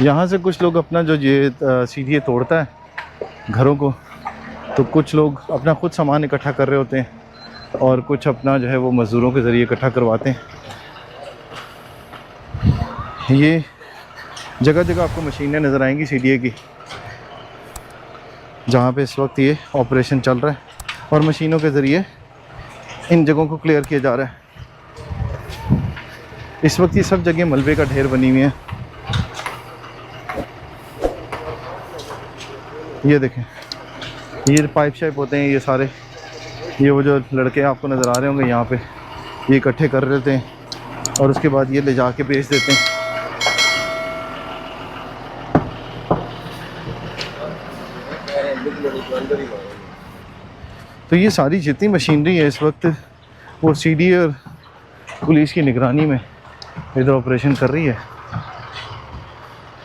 यहाँ से कुछ लोग अपना जो ये सीढ़ी तोड़ता है घरों को, तो कुछ लोग अपना खुद सामान इकट्ठा कर रहे होते हैं और कुछ अपना जो है वो मज़दूरों के ज़रिए इकट्ठा करवाते हैं। ये जगह जगह आपको मशीनें नज़र आएंगी सीडीए की, जहाँ पे इस वक्त ये ऑपरेशन चल रहा है और मशीनों के ज़रिए इन जगहों को क्लियर किया जा रहा है। इस वक्त ये सब जगह मलबे का ढेर बनी हुई है। ये देखें, ये पाइप शाइप होते हैं ये सारे, ये वो जो लड़के आपको नज़र आ रहे होंगे यहाँ पे, ये इकट्ठे कर लेते हैं और उसके बाद ये ले जा के बेच देते हैं। तो ये सारी जितनी मशीनरी है इस वक्त वो सीडी और पुलिस की निगरानी में इधर ऑपरेशन कर रही है।